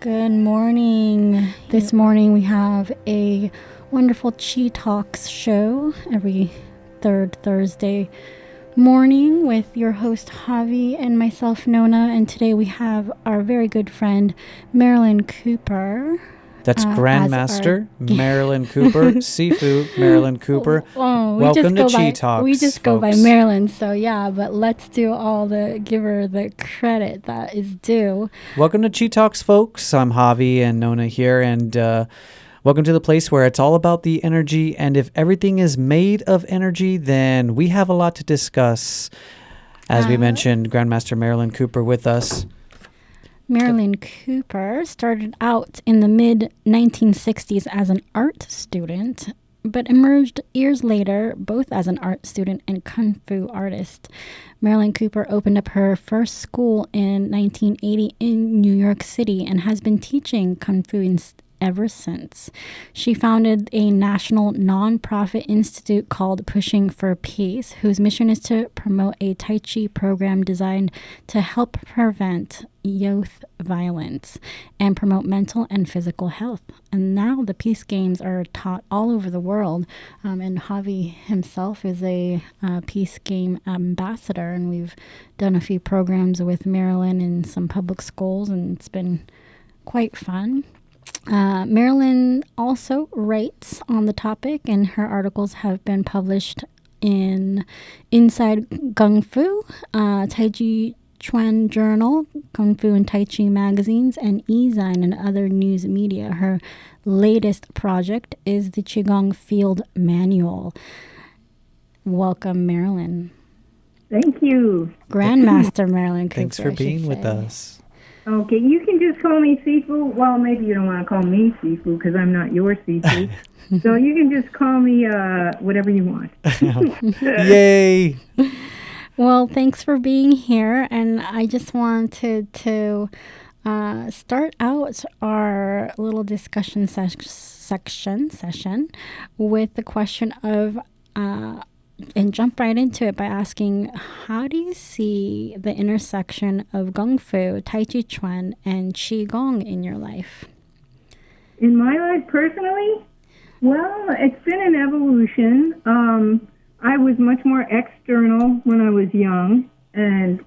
Good morning. This morning we have a wonderful Chi Talks show every third Thursday morning with your host Javi and myself Nona, and today we have our very good friend Marilyn Cooper. That's Grandmaster Marilyn Cooper, Sifu Marilyn Cooper. Welcome to Chi Talks. We just go by Marilyn, so yeah, but let's give her the credit that is due. Welcome to Chi Talks, folks. I'm Javi and Nona here, and welcome to the place where it's all about the energy, and if everything is made of energy, then we have a lot to discuss. As we mentioned, Grandmaster Marilyn Cooper with us. Marilyn Cooper started out in the mid-1960s as an art student, but emerged years later both as an art student and kung fu artist. Marilyn Cooper opened up her first school in 1980 in New York City and has been teaching kung fu ever since. She founded a national non-profit institute called Pushing for Peace, whose mission is to promote a Tai Chi program designed to help prevent youth violence and promote mental and physical health. And now the Peace Games are taught all over the world. And Javi himself is a Peace Game ambassador, and we've done a few programs with Marilyn in some public schools, and it's been quite fun. Marilyn also writes on the topic, and her articles have been published in Inside Kung Fu, Tai Chi Chuan Journal, Kung Fu and Tai Chi magazines, and E-Zine and other news media. Her latest project is the Qigong Field Manual. Welcome, Marilyn. Thank you. Grandmaster Marilyn Cooper. Thanks for being with us. Okay, you can just call me Sifu. Well, maybe you don't want to call me Sifu because I'm not your Sifu. So you can just call me whatever you want. Yay! Well, thanks for being here. And I just wanted to start out our little discussion session with the question of and jump right into it by asking, how do you see the intersection of Kung Fu, Tai Chi Chuan, and Qigong in your life? In my life personally? Well, it's been an evolution. I was much more external when I was young and,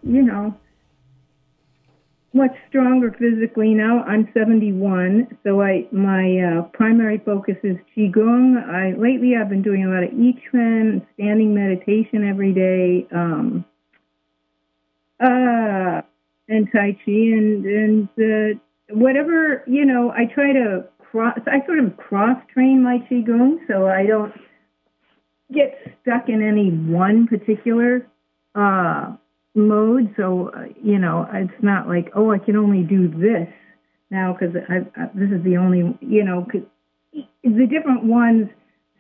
much stronger physically. Now I'm 71, so my primary focus is Qigong. Lately I've been doing a lot of I Chuan, standing meditation every day, and Tai Chi, and whatever, I try to cross-train my Qigong so I don't get stuck in any one particular mode, so it's not like, I can only do this now because this is the only, because the different ones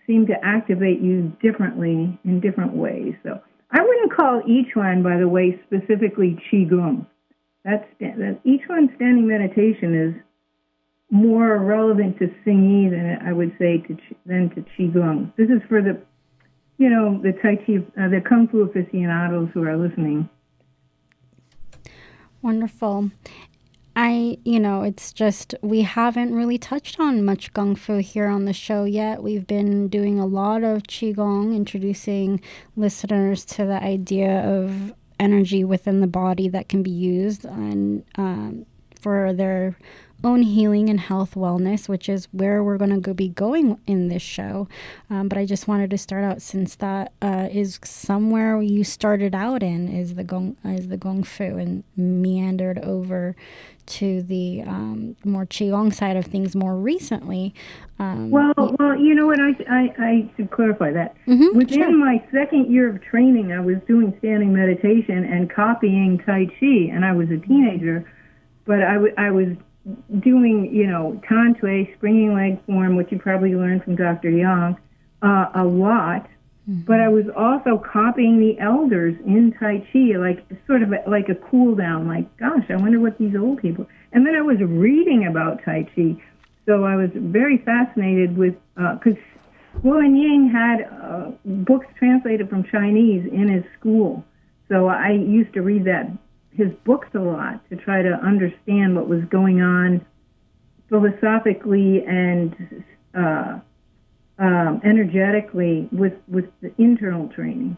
seem to activate you differently in different ways. So I wouldn't call each one, by the way, specifically Qigong. Each one standing meditation is more relevant to Xingyi than I would say than to Qigong. This is for the the Tai Chi, the Kung Fu aficionados who are listening. Wonderful. It's just, we haven't really touched on much Kung Fu here on the show yet. We've been doing a lot of Qigong, introducing listeners to the idea of energy within the body that can be used and for their own healing and health wellness, which is where we're going to be going in this show. But I just wanted to start out, since that is somewhere you started out in, is the Kung Fu, and meandered over to the more Qigong side of things more recently. Well, you know what? I should clarify that. Within my second year of training, I was doing standing meditation and copying Tai Chi, and I was a teenager, but I was doing, tan shui, springing leg form, which you probably learned from Dr. Yang, a lot. But I was also copying the elders in Tai Chi, like sort of like a cool down, like, gosh, I wonder what these old people. And then I was reading about Tai Chi. So I was very fascinated with, because Wu and Ying had books translated from Chinese in his school. So I used to read his books a lot to try to understand what was going on philosophically and energetically with the internal training.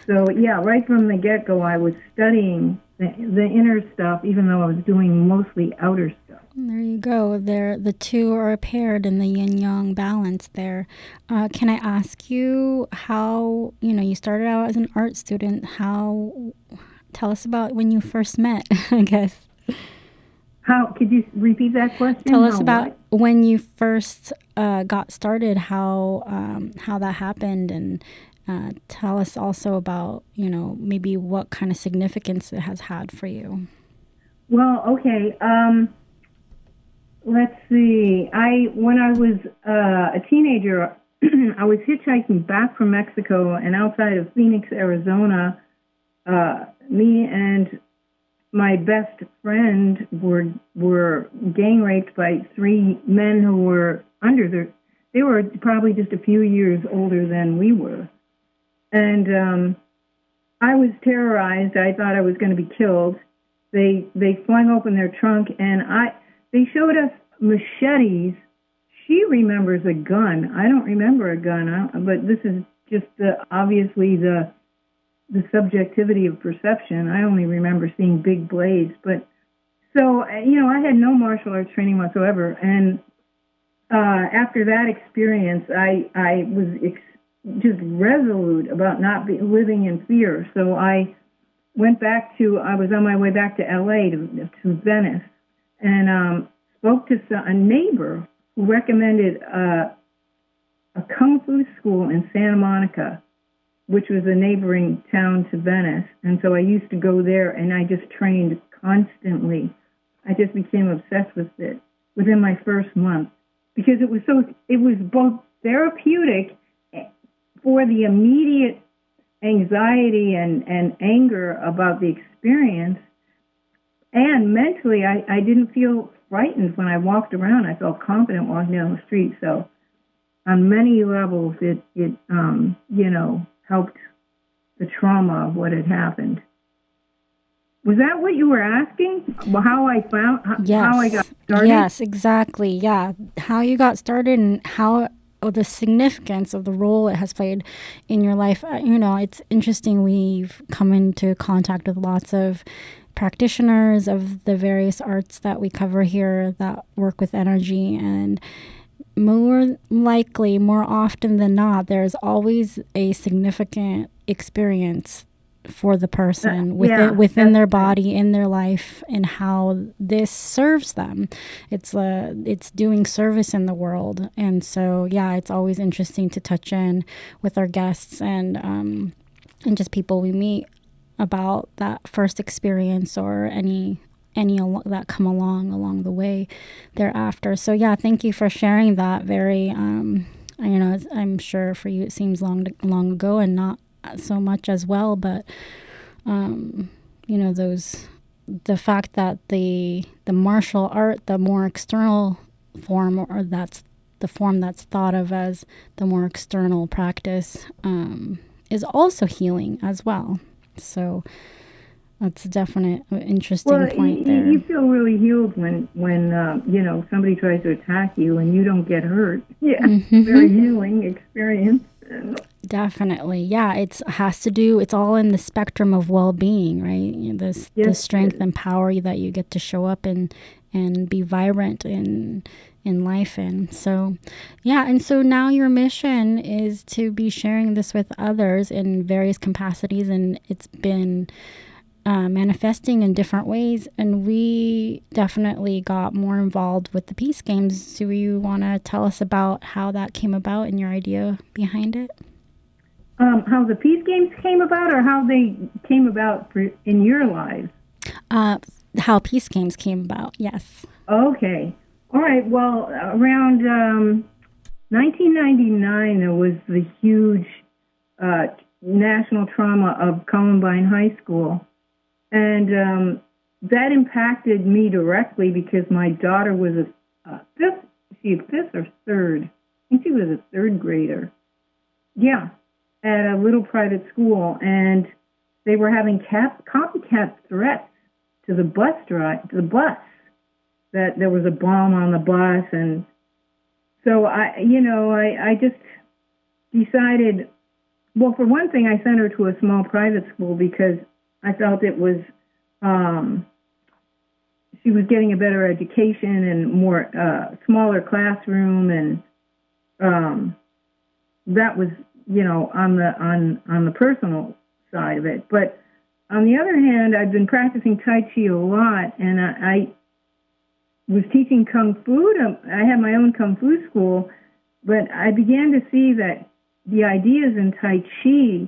So yeah, right from the get-go, I was studying the inner stuff, even though I was doing mostly outer stuff. There you go. The two are paired in the yin-yang balance there. Can I ask you how, you started out as an art student. Tell us about when you first met, I guess. How, could you repeat that question? Tell us about when you first got started, how that happened, and tell us also about, maybe what kind of significance it has had for you. Well, okay. Let's see. When I was a teenager, I was hitchhiking back from Mexico, and outside of Phoenix, Arizona, me and my best friend were gang raped by three men who were they were probably just a few years older than we were. And I was terrorized. I thought I was going to be killed. They flung open their trunk, and they showed us machetes. She remembers a gun. I don't remember a gun, but this is just obviously the subjectivity of perception. I only remember seeing big blades. But so, I had no martial arts training whatsoever. And after that experience, I was just resolute about not living in fear. So I was on my way back to LA to Venice, and spoke to a neighbor who recommended a Kung Fu school in Santa Monica, which was a neighboring town to Venice. And so I used to go there, and I just trained constantly. I just became obsessed with it within my first month, because it was both therapeutic for the immediate anxiety and anger about the experience, and mentally I didn't feel frightened when I walked around. I felt confident walking down the street. So on many levels, it helped the trauma of what had happened. Was that what you were asking? Well, how I got started? Yes, exactly. Yeah, how you got started and how the significance of the role it has played in your life. It's interesting. We've come into contact with lots of practitioners of the various arts that we cover here that work with energy, and more often than not, there's always a significant experience for the person within their body, in their life, and how this serves them. It's doing service in the world. And so it's always interesting to touch in with our guests and just people we meet about that first experience or any that come along the way thereafter. So thank you for sharing that. Very I'm sure for you it seems long ago and not so much as well, but the fact that the martial art, the more external form, or that's the form that's thought of as the more external practice, is also healing as well. So that's a definite interesting point there. You feel really healed when somebody tries to attack you and you don't get hurt. Yeah, very healing experience. Definitely. It has to do, it's all in the spectrum of well-being, right? The strength and power that you get to show up and be vibrant in life. And so, and so now your mission is to be sharing this with others in various capacities, and it's been manifesting in different ways, and we definitely got more involved with the Peace Games. Do you want to tell us about how that came about and your idea behind it? How the Peace Games came about, or how they came about in your lives? How Peace Games came about, yes. Okay. All right. Well, around 1999, there was the huge national trauma of Columbine High School. And that impacted me directly because my daughter was a fifth or third. I think she was a third grader. Yeah, at a little private school, and they were having copycat threats to the bus. that there was a bomb on the bus. And so I just decided, well, for one thing, I sent her to a small private school because I felt it was, she was getting a better education and more, smaller classroom. And, that was, on the personal side of it. But on the other hand, I've been practicing Tai Chi a lot, and I was teaching Kung Fu. I had my own Kung Fu school, but I began to see that the ideas in Tai Chi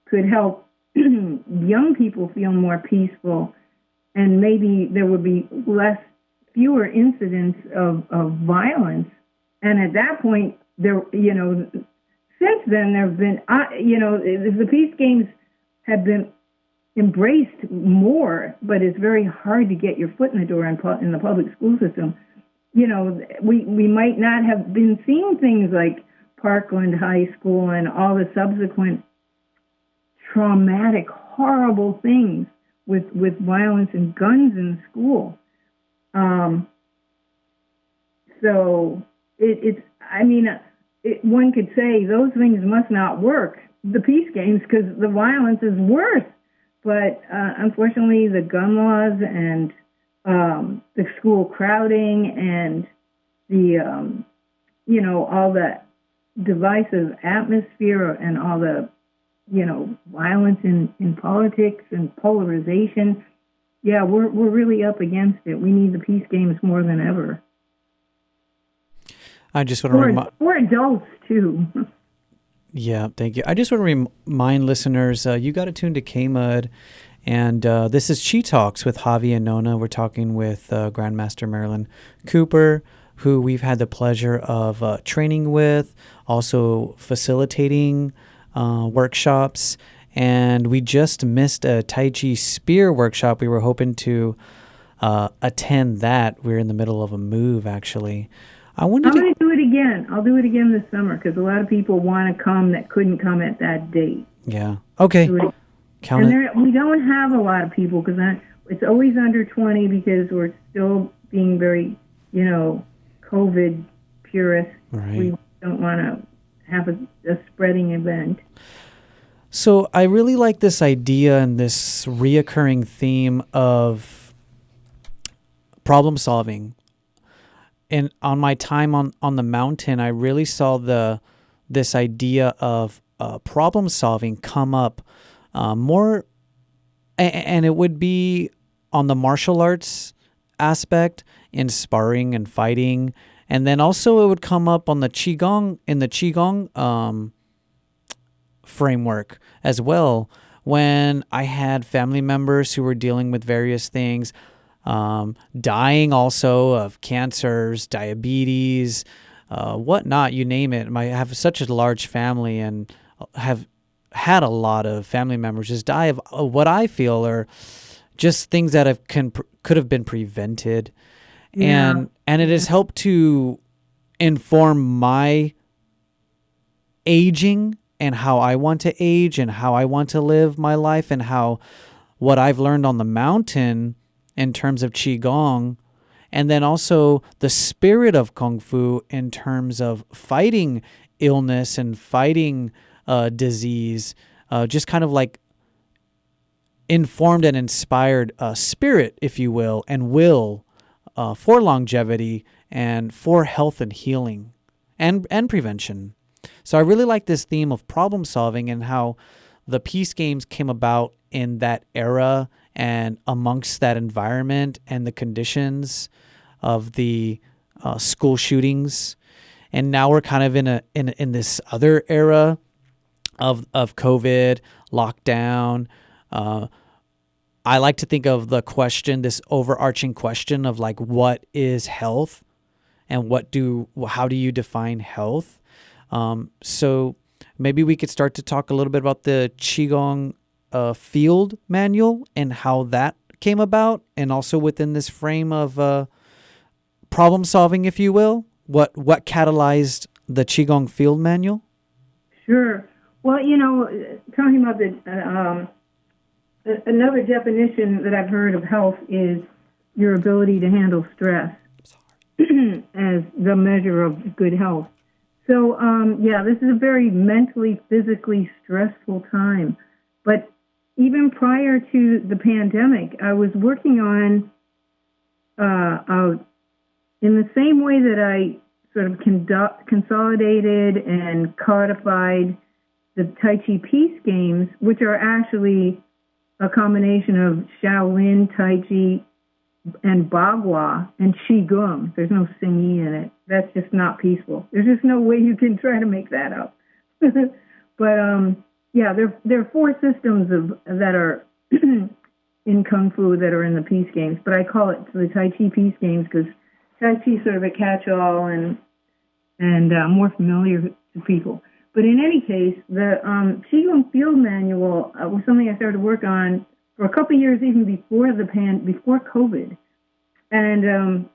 could help young people feel more peaceful, and maybe there would be fewer incidents of violence. And at that point, since then there have been, the peace games have been embraced more, but it's very hard to get your foot in the door in the public school system. We might not have been seeing things like Parkland High School and all the subsequent traumatic, horrible things with violence and guns in school. So one could say those things must not work, the peace games, because the violence is worse. But unfortunately, the gun laws and the school crowding and the, all the divisive atmosphere and all the, violence in politics and polarization, yeah, we're really up against it. We need the peace games more than ever. I just want to for adults too. Yeah, thank you. I just want to remind listeners, you got to tune to K-Mud, and this is Chi Talks with Javi and Nona. We're talking with Grandmaster Marilyn Cooper, who we've had the pleasure of training with, also facilitating workshops, and we just missed a Tai Chi Spear workshop. We were hoping to attend that. We're in the middle of a move, actually. I'm going to do it again. I'll do it again this summer because a lot of people want to come that couldn't come at that date. Yeah. Okay. Count it. We don't have a lot of people because it's always under 20 because we're still being very, COVID purist. Right. We don't want to have a spreading event. So I really like this idea and this reoccurring theme of problem solving. And on my time on the mountain, I really saw this idea of problem solving come up more, and it would be on the martial arts aspect in sparring and fighting, and then also it would come up on the Qigong in the Qigong framework as well. When I had family members who were dealing with various things. Dying also of cancers, diabetes, whatnot, you name it. I have such a large family and have had a lot of family members just die of what I feel are just things that could have been prevented. Yeah. And it has helped to inform my aging and how I want to age and how I want to live my life and how what I've learned on the mountain in terms of Qigong, and then also the spirit of Kung Fu in terms of fighting illness and fighting disease, just kind of like informed and inspired spirit, if you will, and will for longevity and for health and healing and prevention. So I really like this theme of problem solving and how the peace games came about in that era and amongst that environment and the conditions of the school shootings. And now we're kind of in this other era of COVID, lockdown. I like to think of the question, this overarching question of like, what is health and how do you define health? So maybe we could start to talk a little bit about the Qigong Field Manual and how that came about, and also within this frame of problem solving, if you will. What catalyzed the Qigong Field Manual? Sure. Well, talking about another definition that I've heard of health is your ability to handle stress. as the measure of good health. So, this is a very mentally, physically stressful time. But even prior to the pandemic, I was working on, in the same way that I sort of consolidated and codified the Tai Chi Peace Games, which are actually a combination of Shaolin, Tai Chi, and Bagua, and Qigong. There's no singing in it. That's just not peaceful. There's just no way you can try to make that up. But, there are four systems that are in Kung Fu that are in the Peace Games, but I call it the Tai Chi Peace Games because Tai Chi is sort of a catch-all and more familiar to people. But in any case, the Qigong Field Manual was something I started to work on for a couple of years, even before before COVID, and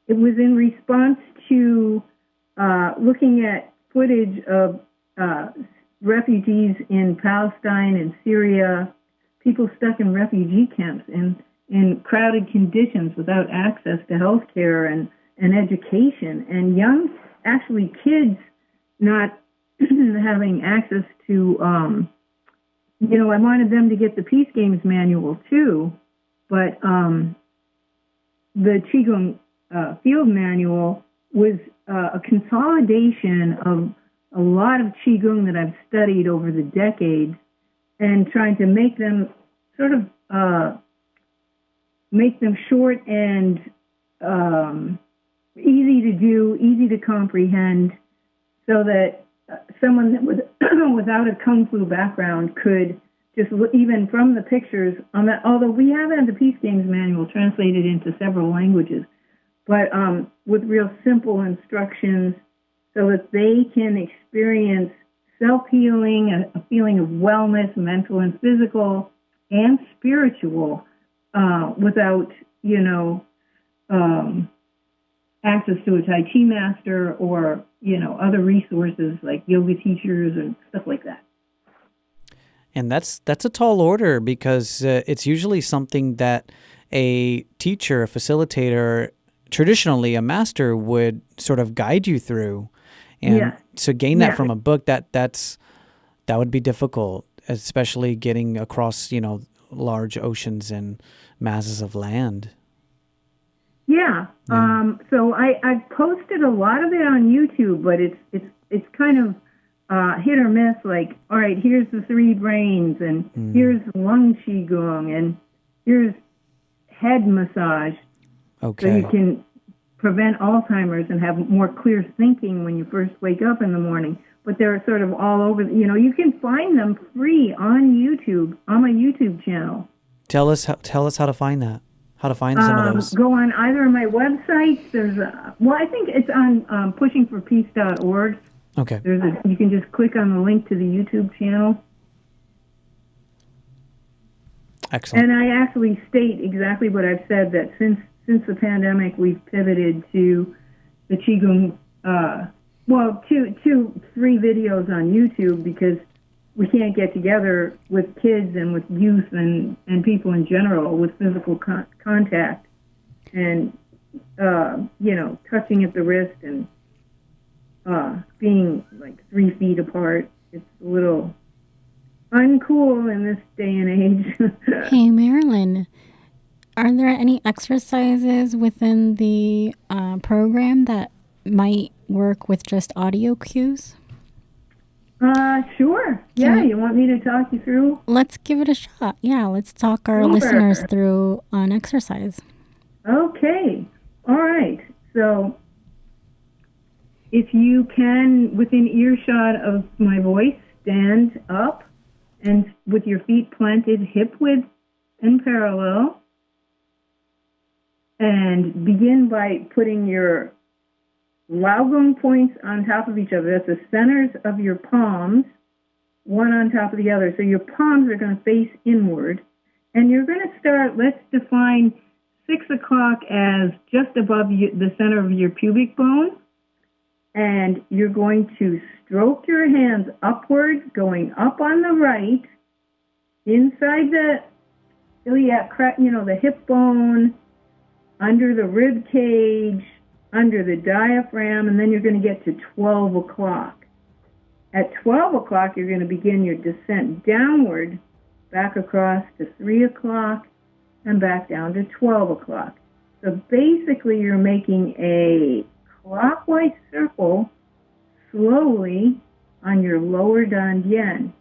it was in response to looking at footage of refugees in Palestine and Syria, people stuck in refugee camps in crowded conditions without access to health care and education, and actually kids not having access to, I wanted them to get the Peace Games manual too, but the Qigong Field Manual was a consolidation of a lot of Qigong that I've studied over the decades and trying to make them sort of make them short and easy to do, easy to comprehend, so that someone that without a Kung Fu background could just look, even from the pictures on that, although we have the Peace Games manual translated into several languages, but with real simple instructions so that they can experience self-healing, a feeling of wellness, mental and physical and spiritual, without, access to a Tai Chi master or, other resources like yoga teachers and stuff like that. And that's a tall order, because it's usually something that a teacher, a facilitator, traditionally a master would sort of guide you through. And to gain that from a book, that would be difficult, especially getting across, large oceans and masses of land. Yeah. So I've posted a lot of it on YouTube, but it's kind of hit or miss. Like, all right, here's the three brains, and here's lung qigong, and here's head massage. Okay. So you can prevent Alzheimer's and have more clear thinking when you first wake up in the morning. But they're sort of all over. You can find them free on YouTube, on my YouTube channel. Tell us how to find that. How to find some of those? Go on either of my websites. There's I think it's on pushingforpeace.org. Okay. You can just click on the link to the YouTube channel. Excellent. And I actually state exactly what I've said, that since the pandemic, we've pivoted to the Qigong, 3 videos on YouTube, because we can't get together with kids and with youth and people in general with physical contact and, touching at the wrist and being like 3 feet apart. It's a little uncool in this day and age. Hey, Marilyn, are there any exercises within the program that might work with just audio cues? Sure. Yeah, you want me to talk you through? Let's give it a shot. Yeah, let's talk our listeners through an exercise. Okay. All right. So if you can, within earshot of my voice, stand up and with your feet planted hip width and parallel, and begin by putting your Laogong points on top of each other. That's the centers of your palms, one on top of the other. So your palms are going to face inward. And you're going to start, let's define 6 o'clock as just above the center of your pubic bone. And you're going to stroke your hands upward, going up on the right, inside the iliac, the hip bone, under the rib cage, under the diaphragm, and then you're going to get to 12 o'clock. At 12 o'clock, you're going to begin your descent downward, back across to 3 o'clock, and back down to 12 o'clock. So basically, you're making a clockwise circle slowly on your lower dantian.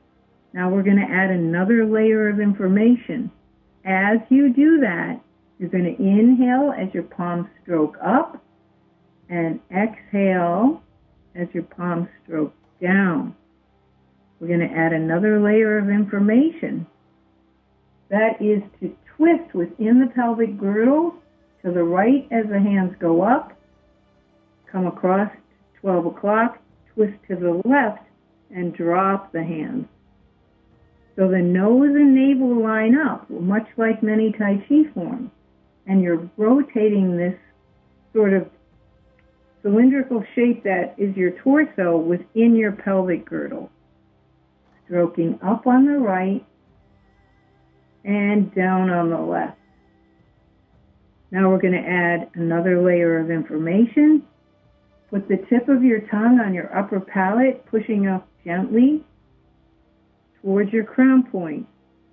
Now we're going to add another layer of information. As you do that, you're going to inhale as your palms stroke up and exhale as your palms stroke down. We're going to add another layer of information. That is to twist within the pelvic girdle to the right as the hands go up, come across to 12 o'clock, twist to the left, and drop the hands. So the nose and navel line up, much like many Tai Chi forms. And you're rotating this sort of cylindrical shape that is your torso within your pelvic girdle. Stroking up on the right and down on the left. Now we're going to add another layer of information. Put the tip of your tongue on your upper palate, pushing up gently towards your crown point.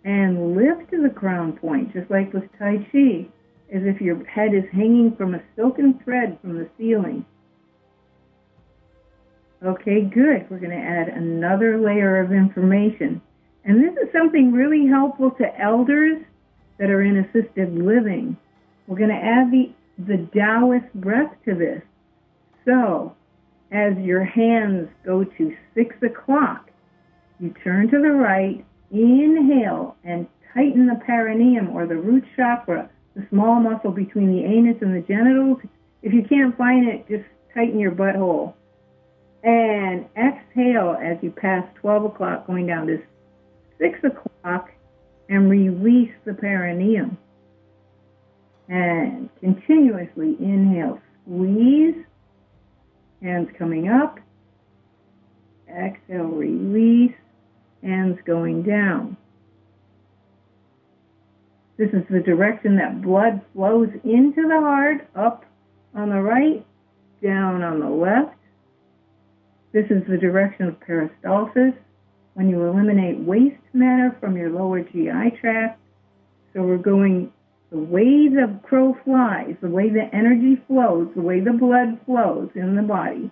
And lift to the crown point, just like with Tai Chi, as if your head is hanging from a silken thread from the ceiling. Okay, good. We're going to add another layer of information. And this is something really helpful to elders that are in assisted living. We're going to add the Taoist breath to this. So, as your hands go to 6 o'clock, you turn to the right, inhale, and tighten the perineum or the root chakra, the small muscle between the anus and the genitals. If you can't find it, just tighten your butthole. And exhale as you pass 12 o'clock, going down to 6 o'clock, and release the perineum. And continuously inhale, squeeze, hands coming up, exhale, release, hands going down. This is the direction that blood flows into the heart, up on the right, down on the left. This is the direction of peristalsis, when you eliminate waste matter from your lower GI tract. So we're going the way the crow flies, the way the energy flows, the way the blood flows in the body.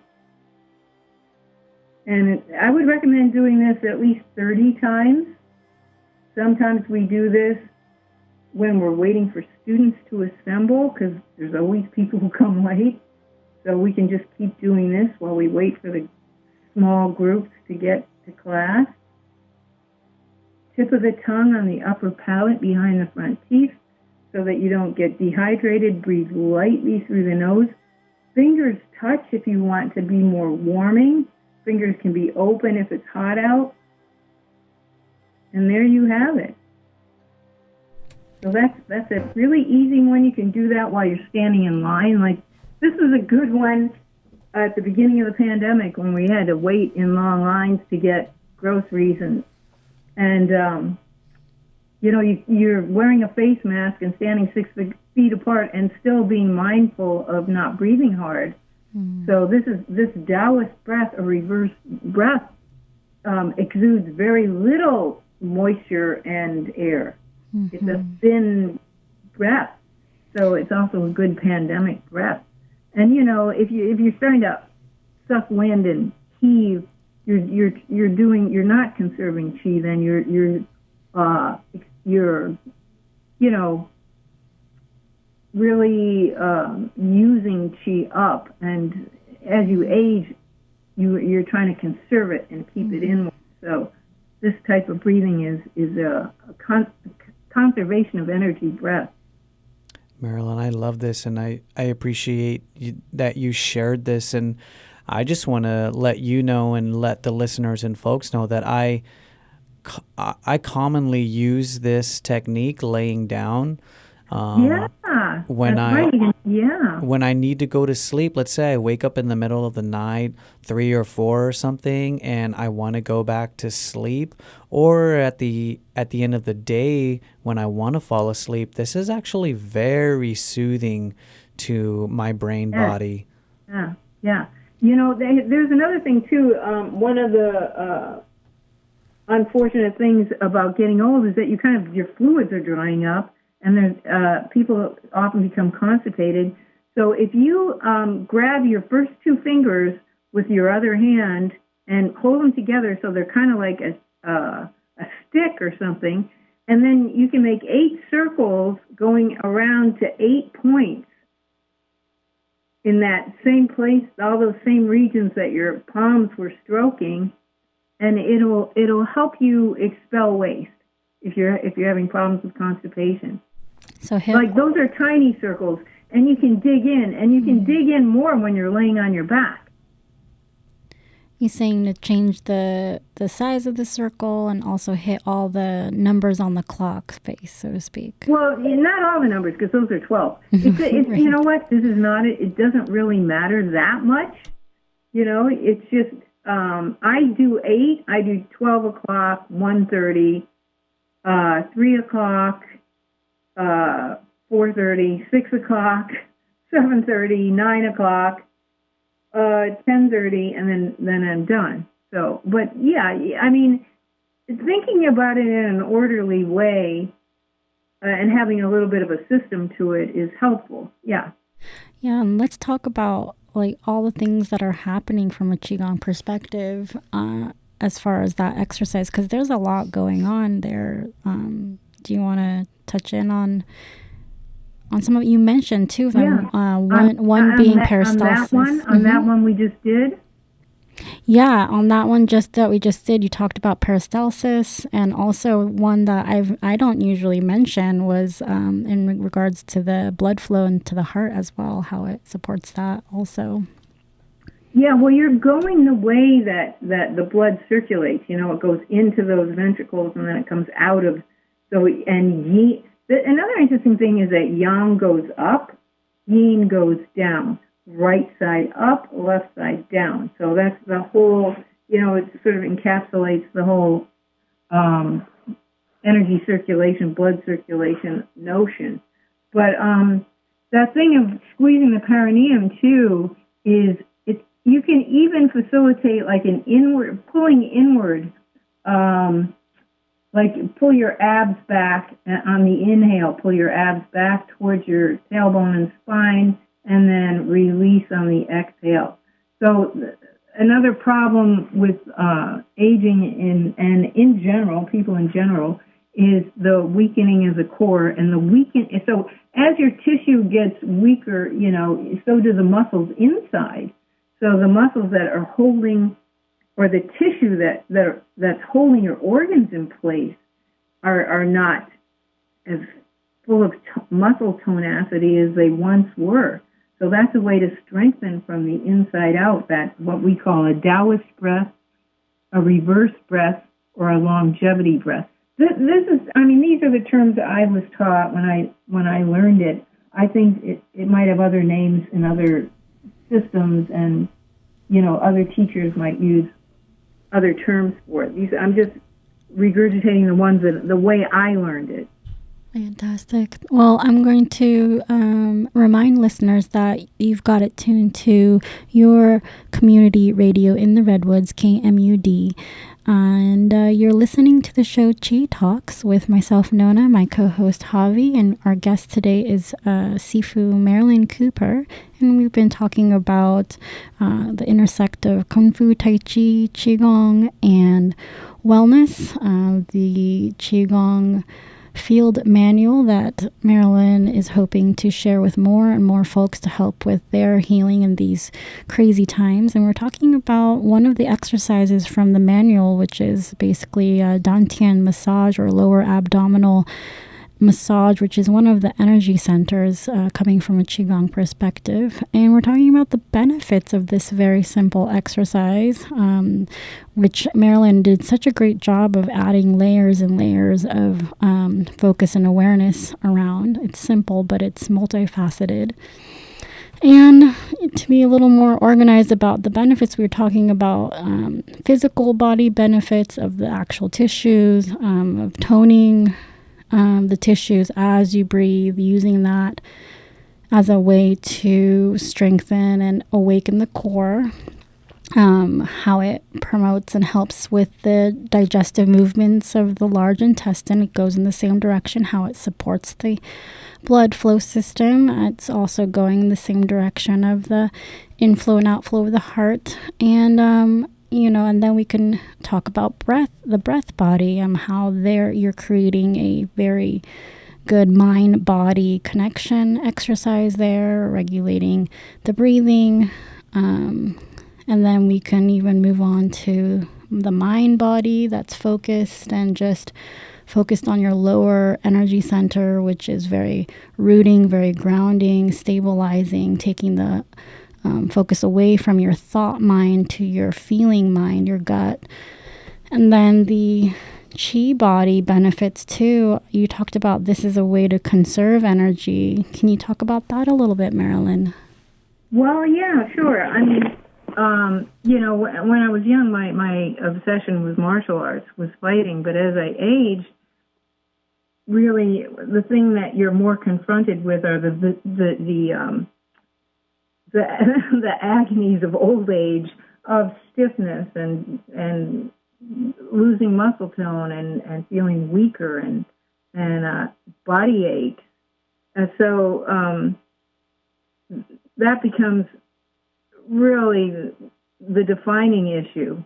And I would recommend doing this at least 30 times. Sometimes we do this when we're waiting for students to assemble, because there's always people who come late. So we can just keep doing this while we wait for the small groups to get to class. Tip of the tongue on the upper palate behind the front teeth so that you don't get dehydrated. Breathe lightly through the nose. Fingers touch if you want to be more warming. Fingers can be open if it's hot out. And there you have it. So that's a really easy one. You can do that while you're standing in line. Like, this is a good one at the beginning of the pandemic when we had to wait in long lines to get groceries and you're wearing a face mask and standing 6 feet apart and still being mindful of not breathing hard. So this Taoist breath, or reverse breath, exudes very little moisture and air. It's a thin breath, so it's also a good pandemic breath. And if you're starting to suck wind and heave, you're not conserving chi. Then you're really using chi up, and as you age, you're trying to conserve it and keep it in. So this type of breathing is a conservation of energy breath. Marilyn, I love this, and I appreciate that you shared this, and I just want to let you know and let the listeners and folks know that I commonly use this technique laying down. when right. Yeah. when I need to go to sleep, let's say I wake up in the middle of the night, 3 or 4 or something, and I want to go back to sleep, or at the end of the day when I want to fall asleep, this is actually very soothing to my brain body. Yeah. You know, there's another thing too. One of the unfortunate things about getting old is that your fluids are drying up, and there's people often become constipated. So if you grab your first 2 fingers with your other hand and hold them together so they're kind of like a stick or something, and then you can make 8 circles going around to 8 points in that same place, all those same regions that your palms were stroking, and it'll help you expel waste if you're having problems with constipation. So like those are tiny circles, and you can dig in, and you can dig in more when you're laying on your back. You're saying to change the size of the circle and also hit all the numbers on the clock face, so to speak. Well, not all the numbers, because those are 12. It's Right. You know what? This is not. It doesn't really matter that much. You know, it's just I do 8. I do 12 o'clock, 1:30, 3 o'clock, 4:30, 6 o'clock, 7:30, 9 o'clock. 10:30, and then I'm done. So, but yeah, I mean, thinking about it in an orderly way and having a little bit of a system to it is helpful. Yeah. Yeah, and let's talk about like all the things that are happening from a Qigong perspective as far as that exercise, because there's a lot going on there. Do you want to touch in on some of you mentioned two of them? Yeah. One being peristalsis. On that one we just did. Yeah, on that one that we just did, you talked about peristalsis, and also one that I don't usually mention was in regards to the blood flow into the heart as well, how it supports that also. Yeah, well, you're going the way that the blood circulates. You know, it goes into those ventricles and then it comes out of. Another interesting thing is that yang goes up, yin goes down. Right side up, left side down. So that's the whole, you know, it sort of encapsulates the whole energy circulation, blood circulation notion. But that thing of squeezing the perineum, too, is you can even facilitate like an pulling inward, like pull your abs back on the inhale, pull your abs back towards your tailbone and spine, and then release on the exhale. So another problem with aging and in general, people in general, is the weakening of the core. And so as your tissue gets weaker, you know, so do the muscles inside. So the muscles that are holding, or the tissue that's holding your organs in place are not as full of muscle tonacity as they once were. So that's a way to strengthen from the inside out, that what we call a Taoist breath, a reverse breath, or a longevity breath. These are the terms that I was taught when I learned it. I think it might have other names in other systems, and, you know, other teachers might use other terms for it. I'm just regurgitating the way I learned it. Fantastic. Well, I'm going to remind listeners that you've got it tuned to your community radio in the Redwoods, KMUD, and you're listening to the show Chi Talks with myself, Nona, my co-host, Javi, and our guest today is Sifu Marilyn Cooper, and we've been talking about the intersect of Kung Fu, Tai Chi, Qigong, and wellness, the Qigong Field Manual that Marilyn is hoping to share with more and more folks to help with their healing in these crazy times. And we're talking about one of the exercises from the manual, which is basically a Dantian massage, or lower abdominal massage, which is one of the energy centers coming from a Qigong perspective. And we're talking about the benefits of this very simple exercise, which Marilyn did such a great job of adding layers and layers of focus and awareness around. It's simple, but it's multifaceted. And to be a little more organized about the benefits, we were talking about physical body benefits of the actual tissues, of toning the tissues as you breathe, using that as a way to strengthen and awaken the core, how it promotes and helps with the digestive movements of the large intestine. It goes in the same direction, how it supports the blood flow system. It's also going in the same direction of the inflow and outflow of the heart. And, and then we can talk about the breath body, how there you're creating a very good mind-body connection exercise there, regulating the breathing. And then we can even move on to the mind body that's focused and just focused on your lower energy center, which is very rooting, very grounding, stabilizing, taking the focus away from your thought mind to your feeling mind, your gut. And then the chi body benefits too. You talked about this is a way to conserve energy. Can you talk about that a little bit, Marilyn? Well, yeah, sure. I mean, when I was young, my obsession with martial arts was fighting. But as I aged, really, the thing that you're more confronted with are the agonies of old age, of stiffness and losing muscle tone and feeling weaker and body ache. And so that becomes really the defining issue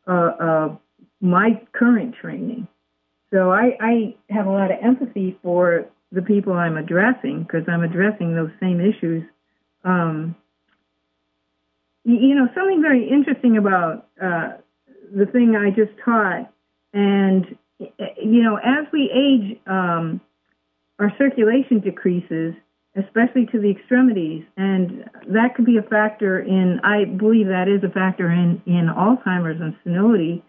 of my current training. So I have a lot of empathy for the people I'm addressing, because I'm addressing those same issues. Something very interesting about the thing I just taught, and, as we age, our circulation decreases, especially to the extremities, and that could be a factor I believe that is a factor in Alzheimer's and senility.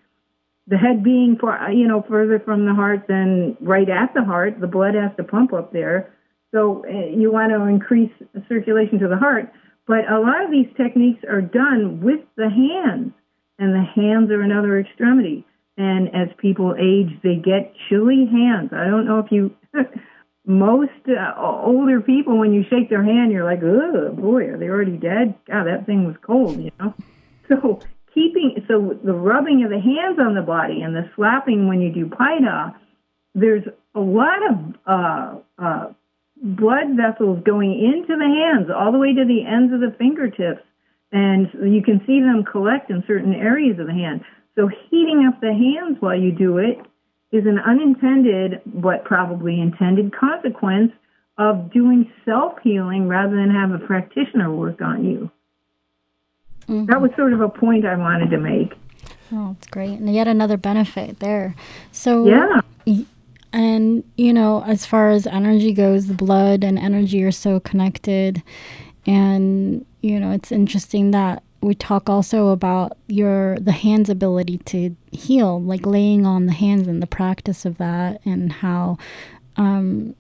The head being, further from the heart than right at the heart, the blood has to pump up there. So you want to increase circulation to the heart. But a lot of these techniques are done with the hands, and the hands are another extremity. And as people age, they get chilly hands. I don't know if you... Most older people, when you shake their hand, you're like, oh, boy, are they already dead? God, that thing was cold, So the rubbing of the hands on the body and the slapping when you do paida, there's a lot of blood vessels going into the hands, all the way to the ends of the fingertips, and you can see them collect in certain areas of the hand. So heating up the hands while you do it is an unintended, but probably intended consequence of doing self-healing rather than have a practitioner work on you. Mm-hmm. That was sort of a point I wanted to make. Oh, that's great. And yet another benefit there. So, yeah. And, as far as energy goes, the blood and energy are so connected. And, it's interesting that we talk also about the hand's ability to heal, like laying on the hands and the practice of that, and how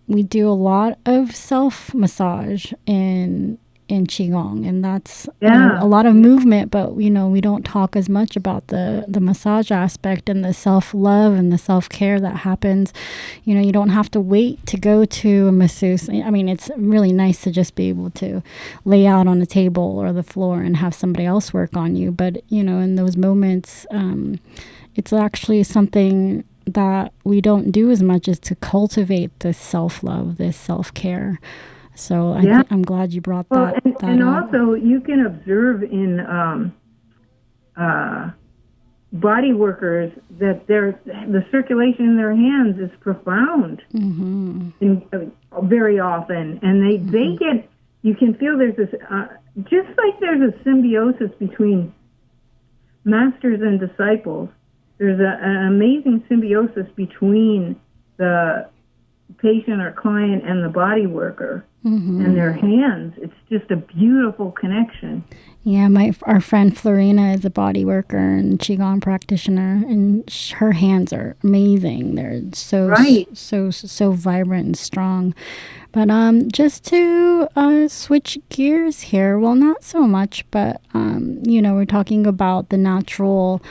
we do a lot of self-massage in Qigong, and that's a lot of movement, but we don't talk as much about the massage aspect and the self-love and the self-care that happens. You don't have to wait to go to a masseuse. I mean, it's really nice to just be able to lay out on a table or the floor and have somebody else work on you, but in those moments, it's actually something that we don't do as much, as to cultivate this self-love, this self-care. So I'm glad you brought that up. And also, you can observe in body workers that the circulation in their hands is profound, very often, and they get. You can feel there's this, just like there's a symbiosis between masters and disciples. There's an amazing symbiosis between the patient or client and the body worker Mm-hmm. and their hands. It's just a beautiful connection. Yeah, our friend Florina is a body worker and Qigong practitioner, and her hands are amazing. They're Right. so vibrant and strong. But just to switch gears here, well, not so much, but we're talking about the natural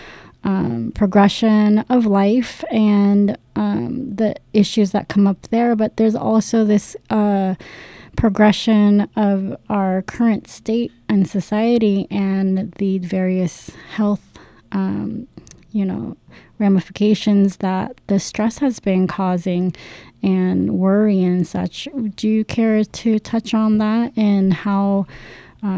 progression of life and the issues that come up there. But there's also this progression of our current state and society and the various health, ramifications that the stress has been causing and worry and such. Do you care to touch on that and how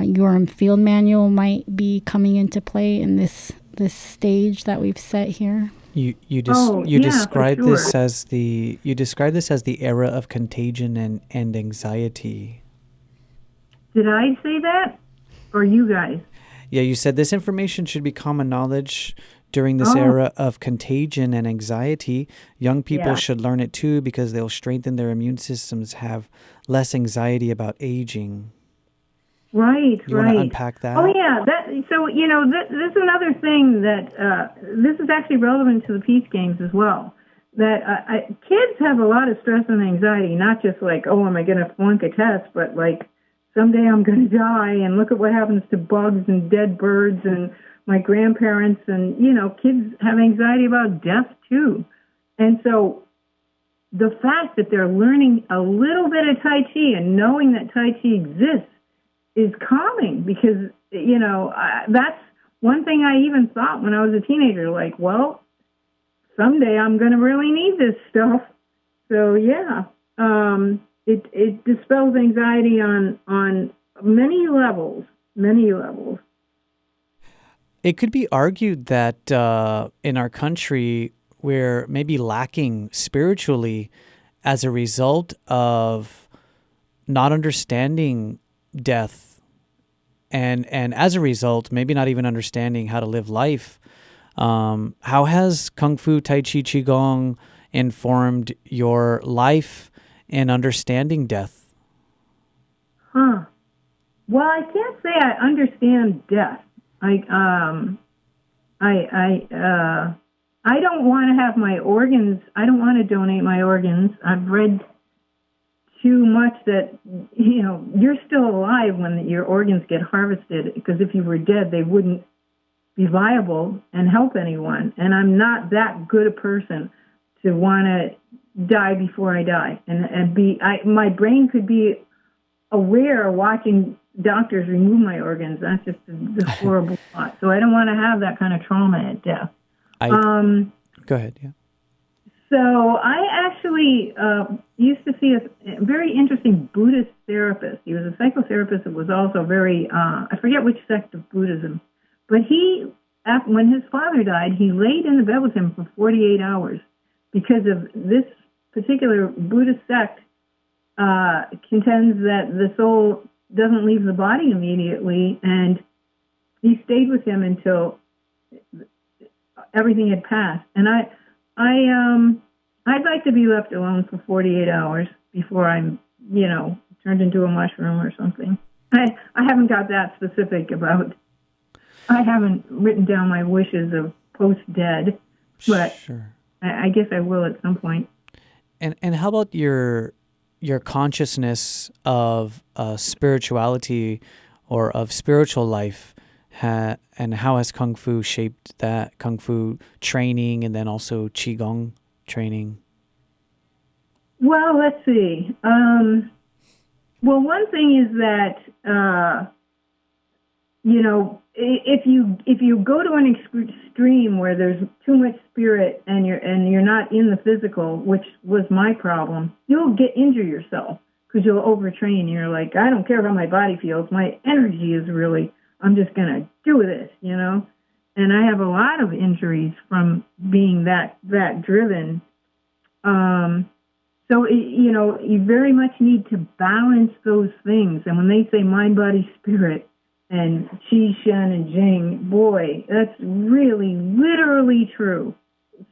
your field manual might be coming into play in this stage that we've set here? You Yeah, describe for sure. this as the era of contagion and anxiety. Did I say that? Or you guys? Yeah, you said this information should be common knowledge during this era of contagion and anxiety. Young people should learn it too because they'll strengthen their immune systems, have less anxiety about aging. Right, You want to unpack that? Oh, yeah. So, this is another thing that this is actually relevant to the peace games as well. That kids have a lot of stress and anxiety, not just like, oh, am I going to flunk a test, but like, someday I'm going to die, and look at what happens to bugs and dead birds and my grandparents, and, kids have anxiety about death too. And so the fact that they're learning a little bit of Tai Chi and knowing that Tai Chi exists is calming because, that's one thing I even thought when I was a teenager, like, well, someday I'm going to really need this stuff. So, yeah, it dispels anxiety on many levels. It could be argued that in our country, we're maybe lacking spiritually as a result of not understanding death, and as a result, maybe not even understanding how to live life. How has Kung Fu, Tai Chi, Qigong informed your life in understanding death? Well, I can't say I understand death. I don't want to have my organs. I don't want to donate my organs. I've read too much that, you're still alive when your organs get harvested, because if you were dead, they wouldn't be viable and help anyone. And I'm not that good a person to want to die before I die. And my brain could be aware watching doctors remove my organs. That's just the horrible thought. So I don't want to have that kind of trauma at death. Go ahead, yeah. So I actually used to see a very interesting Buddhist therapist. He was a psychotherapist that was also very, I forget which sect of Buddhism, but when his father died, he laid in the bed with him for 48 hours because of this particular Buddhist sect contends that the soul doesn't leave the body immediately, and he stayed with him until everything had passed. And I'd like to be left alone for 48 hours before I'm, turned into a mushroom or something. I haven't got that specific about. I haven't written down my wishes of post-dead, but sure. I guess I will at some point. And how about your consciousness of spirituality or of spiritual life, and how has Kung Fu shaped that Kung Fu training and then also Qigong training? Well, let's see. Well, one thing is that, if you go to an extreme where there's too much spirit and you're not in the physical, which was my problem, you'll injure yourself because you'll overtrain. You're like, I don't care how my body feels. My energy is really, I'm just going to do this, And I have a lot of injuries from being that driven. So, you very much need to balance those things. And when they say mind, body, spirit, and Qi, Shen, and Jing, boy, that's really literally true.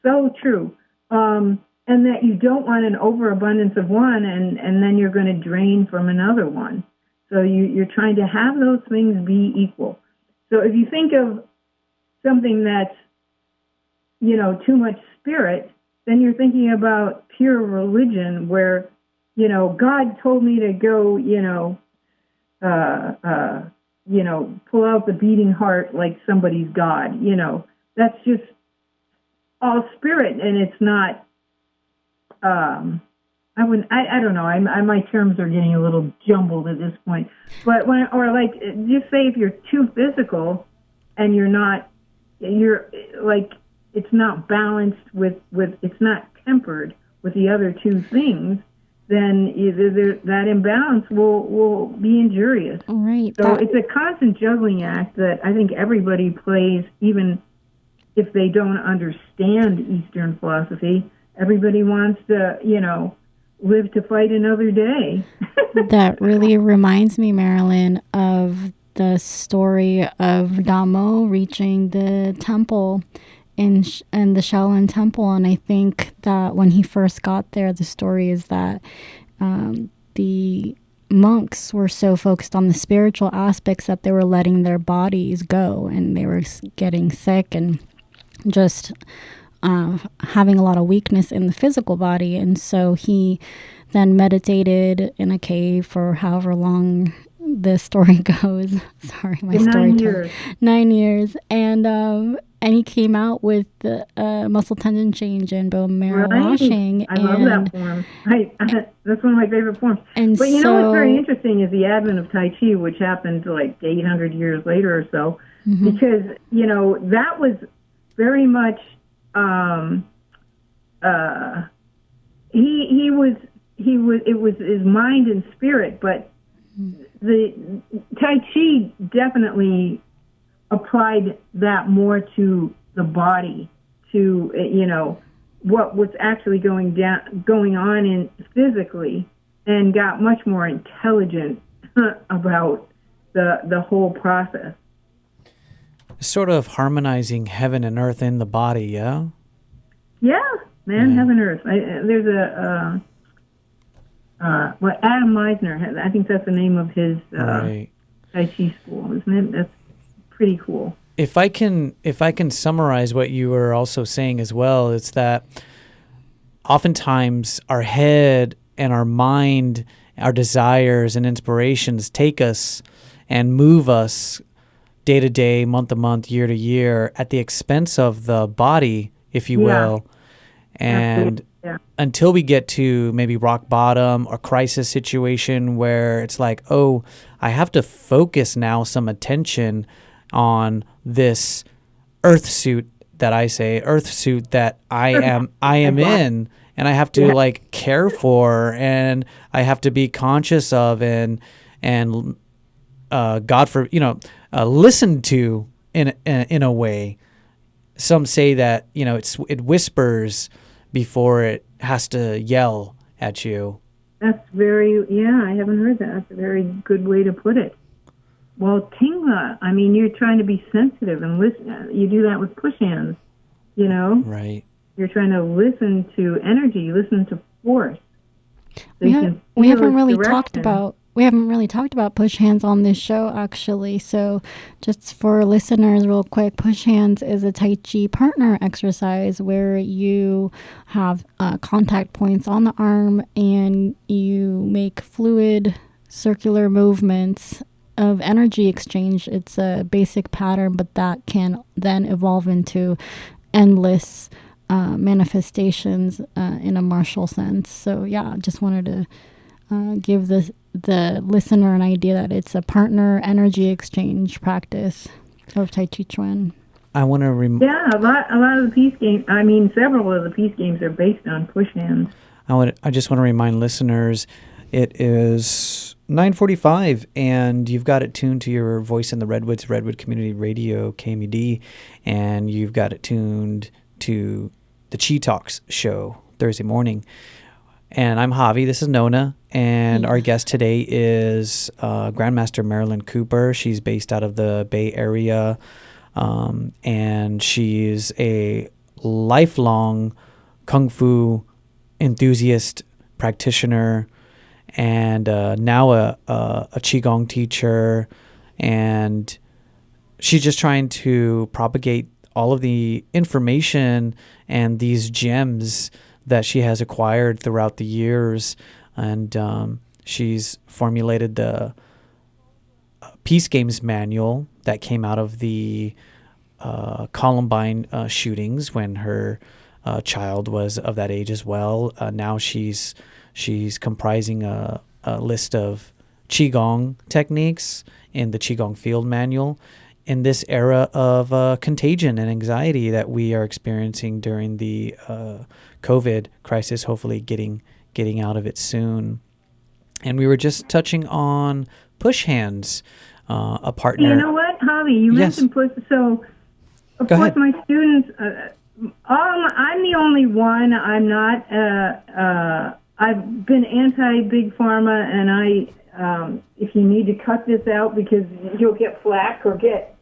So true. And and that you don't want an overabundance of one, and then you're going to drain from another one. So you're trying to have those things be equal. So if you think of something that's, too much spirit, then you're thinking about pure religion where, God told me to go, pull out the beating heart like somebody's God. That's just all spirit, and it's not. I don't know. My terms are getting a little jumbled at this point. But just say if you're too physical, and you're like, it's not balanced with it's not tempered with the other two things, then that imbalance will be injurious. Right. So it's a constant juggling act that I think everybody plays, even if they don't understand Eastern philosophy. Everybody wants to, live to fight another day. That really reminds me, Marilyn, of the story of Damo reaching the temple in the Shaolin Temple. And I think that when he first got there, the story is that the monks were so focused on the spiritual aspects that they were letting their bodies go, and they were getting sick and just having a lot of weakness in the physical body. And so he then meditated in a cave for however long the story goes. Sorry, my story. 9 years. 9 years. And he came out with the muscle tendon change and bone marrow washing. I love that form. That's one of my favorite forms. But what's very interesting is the advent of Tai Chi, which happened like 800 years later or so, because, that was very much, it was his mind and spirit, but the Tai Chi definitely applied that more to the body, to what was actually going on in physically, and got much more intelligent about the whole process. Sort of harmonizing heaven and earth in the body, yeah? Yeah, man, heaven and earth. There's a Adam Meisner, I think that's the name of his Tai Chi school, isn't it? That's pretty cool. If I can summarize what you were also saying as well, it's that oftentimes our head and our mind, our desires and inspirations take us and move us day to day, month to month, year to year, at the expense of the body, if you will. And until we get to maybe rock bottom or crisis situation where it's like, oh, I have to focus now some attention on this earth suit that I am in, and I have to care for, and I have to be conscious of, and listen to in a way. Some say that it whispers before it has to yell at you. That's I haven't heard that. That's a very good way to put it. Well, Tingla, you're trying to be sensitive and listen. You do that with push hands, Right. You're trying to listen to energy, listen to force. So we haven't really talked about push hands on this show, actually. So just for listeners real quick, push hands is a Tai Chi partner exercise where you have contact points on the arm and you make fluid circular movements of energy exchange. It's a basic pattern, but that can then evolve into endless manifestations in a martial sense. So just wanted to give the listener an idea that it's a partner energy exchange practice of Tai Chi Chuan. I want to a lot of the peace games. Several of the peace games are based on push hands. I just want to remind listeners, it is 9:45, and you've got it tuned to your Voice in the Redwoods, Redwood Community Radio, KMUD, and you've got it tuned to the Chi Talks show Thursday morning. And I'm Javi. This is Nona. And our guest today is Grandmaster Marilyn Cooper. She's based out of the Bay Area. And she's a lifelong Kung Fu enthusiast practitioner, and now a Qigong teacher, and she's just trying to propagate all of the information and these gems that she has acquired throughout the years. And she's formulated the Peace Games Manual that came out of the Columbine shootings when her child was of that age as well. Now she's comprising a list of Qigong techniques in the Qigong Field Manual in this era of contagion and anxiety that we are experiencing during the COVID crisis, hopefully getting out of it soon. And we were just touching on push hands, a partner. You know what, Javi? You mentioned push. So, of Go course, ahead. my students, I'm the only one. I'm not, I've been anti-big pharma, and if you need to cut this out because you'll get flack or get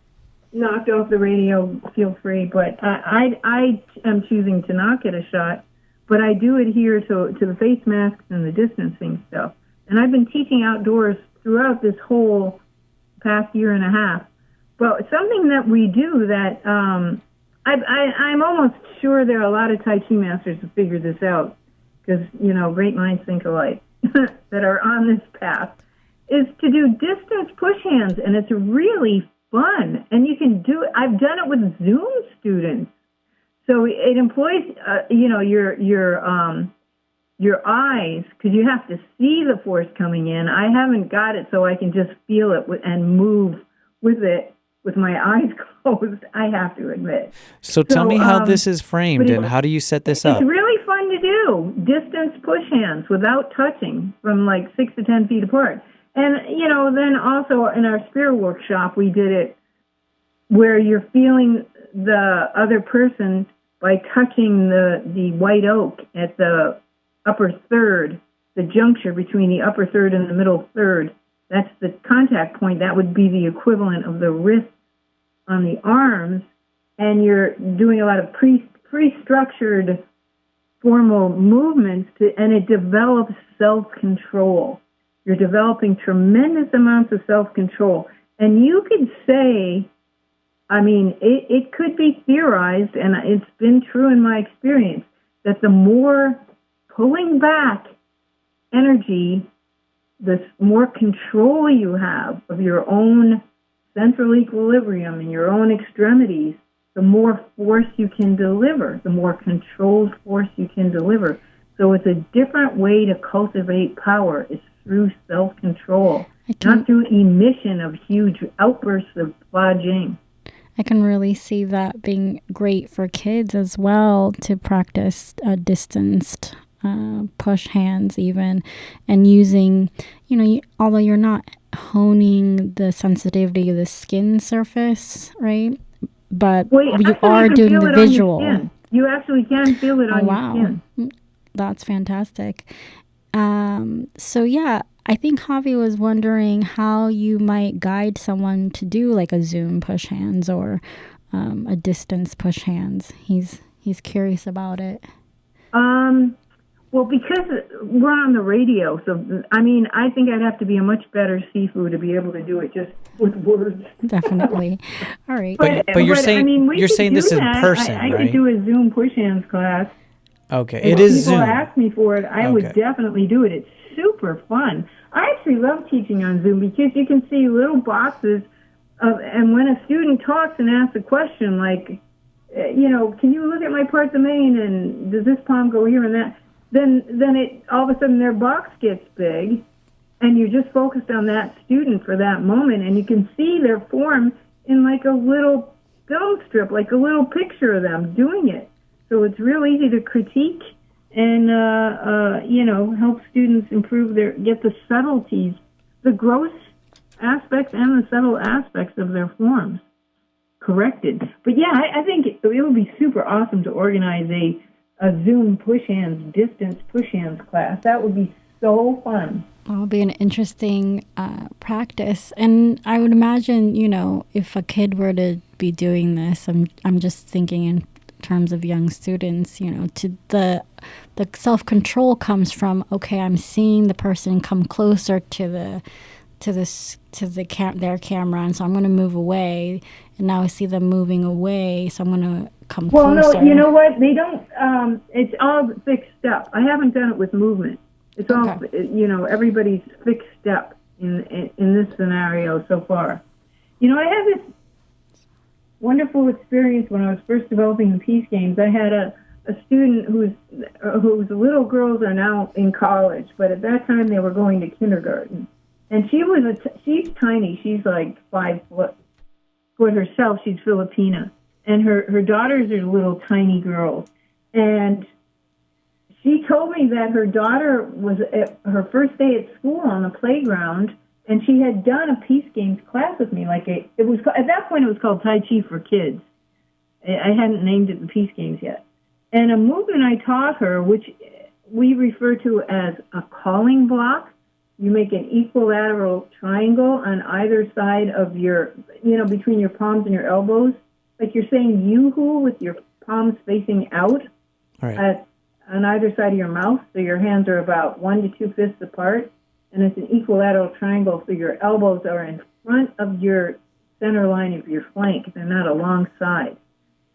knocked off the radio, feel free. But I am choosing to not get a shot. But I do adhere to the face masks and the distancing stuff. And I've been teaching outdoors throughout this whole past year and a half. But something that we do that I'm almost sure there are a lot of Tai Chi masters who figure this out, because, great minds think alike, that are on this path, is to do distance push hands. And it's really fun. And you can do it. I've done it with Zoom students. So it employs, your eyes, because you have to see the force coming in. I haven't got it so I can just feel it and move with it with my eyes closed, I have to admit. So tell me how this is framed and how do you set this up? It's really fun to do. Distance push hands without touching from like 6 to 10 feet apart. And, then also in our spirit workshop, we did it where you're feeling the other person by touching the white oak at the upper third, the juncture between the upper third and the middle third. That's the contact point. That would be the equivalent of the wrist on the arms. And you're doing a lot of pre-structured formal movements, and it develops self-control. You're developing tremendous amounts of self-control. And you could say, it could be theorized, and it's been true in my experience, that the more pulling back energy, the more control you have of your own central equilibrium and your own extremities, the more force you can deliver, the more controlled force you can deliver. So it's a different way to cultivate power. It's through self-control, not through emission of huge outbursts of Jing. I can really see that being great for kids as well, to practice distanced push hands even, and using, although you're not honing the sensitivity of the skin surface, right? But you are doing the visual. You actually can feel it on your skin. That's fantastic. So yeah, I think Javi was wondering how you might guide someone to do like a Zoom push hands or a distance push hands. He's curious about it. Well, because we're on the radio, so I think I'd have to be a much better Sifu to be able to do it just with words. Definitely. All right. But you're saying this in person, I right? could do a Zoom push hands class. Okay, If it is Zoom. people ask me for it, I would definitely do it. It's super fun. I actually love teaching on Zoom because you can see little boxes and when a student talks and asks a question like, can you look at my parts of Maine and does this palm go here and that? Then it all of a sudden their box gets big, and you're just focused on that student for that moment, and you can see their form in like a little film strip, like a little picture of them doing it. So it's real easy to critique and help students get the subtleties, the gross aspects and the subtle aspects of their forms corrected. But yeah, I think it would be super awesome to organize a Zoom push hands, distance push hands class. That would be so fun. That'll be an interesting practice. And I would imagine, if a kid were to be doing this, I'm just thinking in terms of young students, to the self-control comes from, okay, I'm seeing the person come closer to their camera, and so I'm going to move away, and now I see them moving away, so I'm going to come closer. Well, no, you know what? They don't. It's all fixed step. I haven't done it with movement. It's all, everybody's fixed step in this scenario so far. I had this wonderful experience when I was first developing the peace games. I had a student whose little girls are now in college, but at that time they were going to kindergarten. And she's tiny. She's like 5 foot herself. She's Filipina. And her daughters are little tiny girls. And she told me that her daughter was at her first day at school on the playground, and she had done a peace games class with me. It was at that point it was called Tai Chi for kids. I hadn't named it the peace games yet. And a movement I taught her, which we refer to as a calling block. You make an equilateral triangle on either side of your, between your palms and your elbows. Like you're saying yoo-hoo with your palms facing out on either side of your mouth. So your hands are about 1 to 2 fists apart. And it's an equilateral triangle, so your elbows are in front of your center line of your flank. They're not alongside.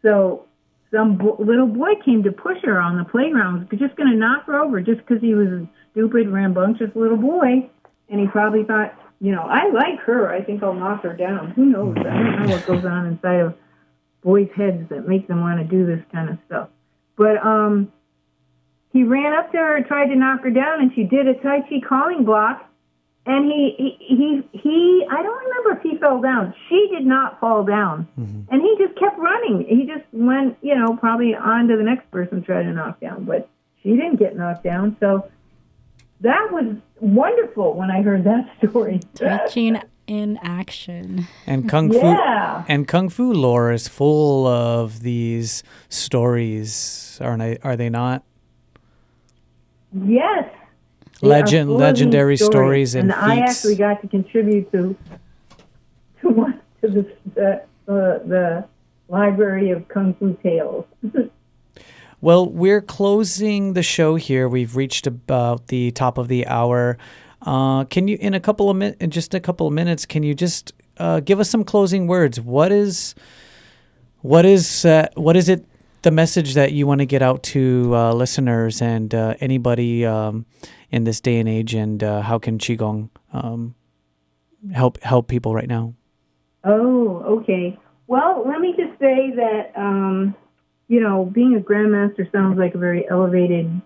So some little boy came to push her on the playground. He was just going to knock her over just because he was a stupid, rambunctious little boy. And he probably thought, I like her. I think I'll knock her down. Who knows? I don't know what goes on inside of boys' heads that make them want to do this kind of stuff. But he ran up to her, tried to knock her down, and she did a Tai Chi calling block. And he I don't remember if he fell down. She did not fall down. Mm-hmm. And he just kept running. He just went, probably on to the next person trying to knock down. But she didn't get knocked down. So that was wonderful when I heard that story. Tai Chi in action. And Kung Fu lore is full of these stories, are they not? Yes. Legendary stories and feats. I actually got to contribute to the library of Kung Fu tales. Well, we're closing the show here. We've reached about the top of the hour. Can you, in just a couple of minutes, can you just give us some closing words? What is it? The message that you want to get out to listeners and anybody in this day and age, and how can Qigong help people right now? Oh, okay. Well, let me just say that being a grandmaster sounds like a very elevated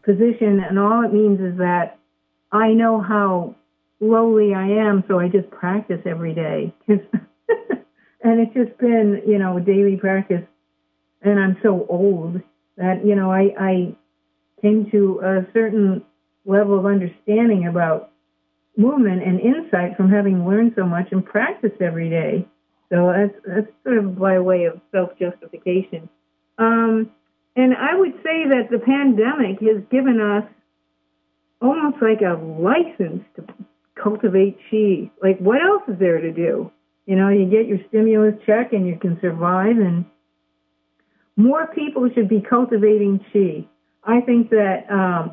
position, and all it means is that I know how lowly I am, so I just practice every day. And it's just been, daily practice. And I'm so old that, I came to a certain level of understanding about movement and insight from having learned so much and practiced every day. So that's sort of by way of self-justification. And I would say that the pandemic has given us almost like a license to cultivate Qi. Like, what else is there to do? You get your stimulus check and you can survive, and more people should be cultivating Qi. I think that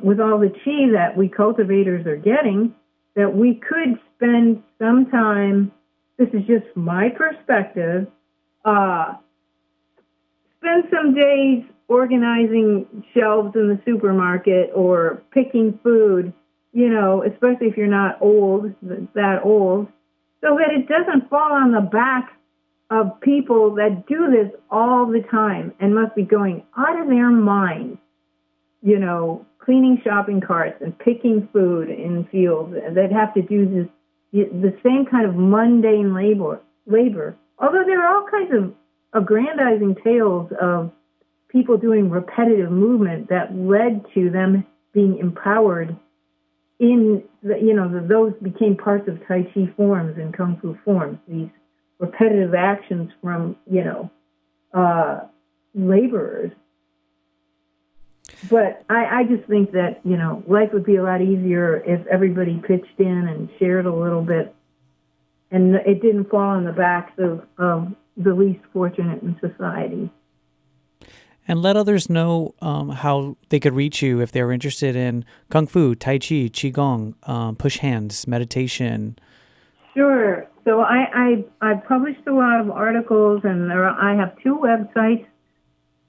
with all the Qi that we cultivators are getting, that we could spend some time, this is just my perspective, spend some days organizing shelves in the supermarket or picking food, especially if you're not that old, so that it doesn't fall on the back of people that do this all the time and must be going out of their minds, cleaning shopping carts and picking food in fields that have to do the same kind of mundane labor. Although there are all kinds of aggrandizing tales of people doing repetitive movement that led to them being empowered in those became parts of Tai Chi forms and Kung Fu forms, these repetitive actions from, laborers. But I just think that, life would be a lot easier if everybody pitched in and shared a little bit, and it didn't fall on the backs of the least fortunate in society. And let others know how they could reach you if they're interested in Kung Fu, Tai Chi, Qigong, push hands, meditation. Sure. So I published a lot of articles, and I have 2 websites,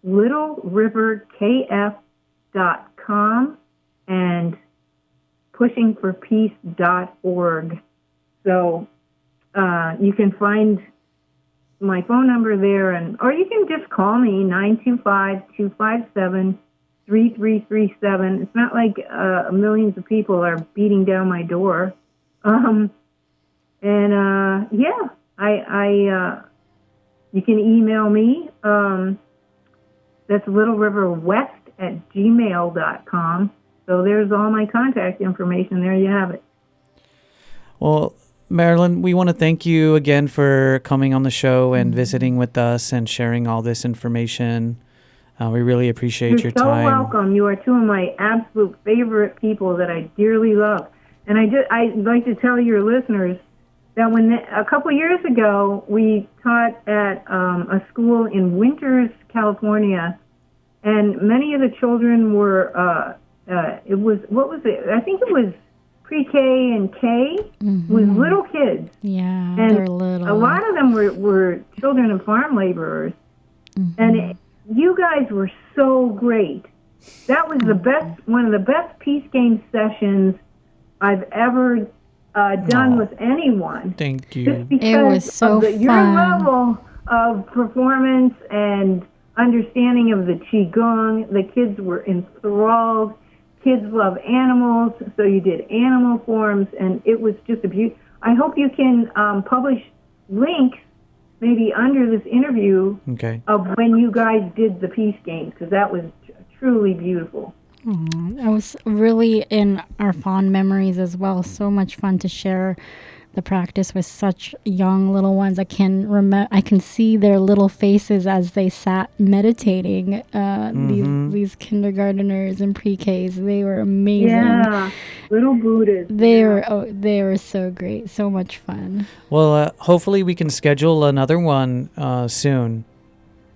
littleriverkf.com and pushingforpeace.org. So you can find my phone number there, or you can just call me, 925-257-3337. It's not like millions of people are beating down my door. You can email me. That's littleriverwest@gmail.com. So there's all my contact information. There you have it. Well, Marilyn, we want to thank you again for coming on the show and visiting with us and sharing all this information. We really appreciate your time. You're so welcome. You are 2 of my absolute favorite people that I dearly love. And I'd like to tell your listeners that a couple years ago, we taught at a school in Winters, California, and many of the children were, I think it was pre-K and K, with little kids. Yeah, and they're little. A lot of them were children of farm laborers. And you guys were so great. That was one of the best peace game sessions I've ever done with anyone. Thank you. Just because it was so of your fun. level of performance and understanding of the Qigong. The kids were enthralled. Kids love animals, so you did animal forms, and it was just a beauty. I hope you can publish links maybe under this interview of when you guys did the peace games, because that was truly beautiful. That was really in our fond memories as well. So much fun to share the practice with such young little ones. I can see their little faces as they sat meditating. These kindergarteners and pre-Ks, they were amazing. Yeah, little Buddhas. They were so great. So much fun. Well, hopefully we can schedule another one soon.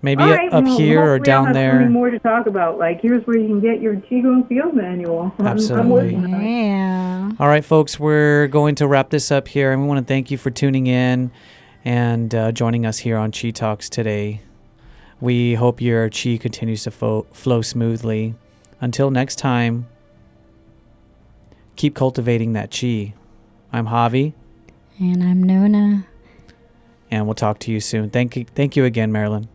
Maybe right, up here or down I'll have there. something more to talk about. Like, here's where you can get your Qigong Field Manual. Absolutely. Yeah. All right, folks, we're going to wrap this up here, and we want to thank you for tuning in and joining us here on Chi Talks today. We hope your Chi continues to flow smoothly. Until next time, keep cultivating that Chi. I'm Javi. And I'm Nona. And we'll talk to you soon. Thank you again, Marilyn.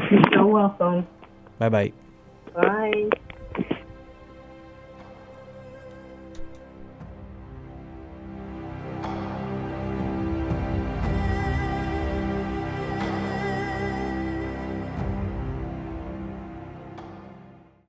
You're so welcome. Bye-bye. Bye.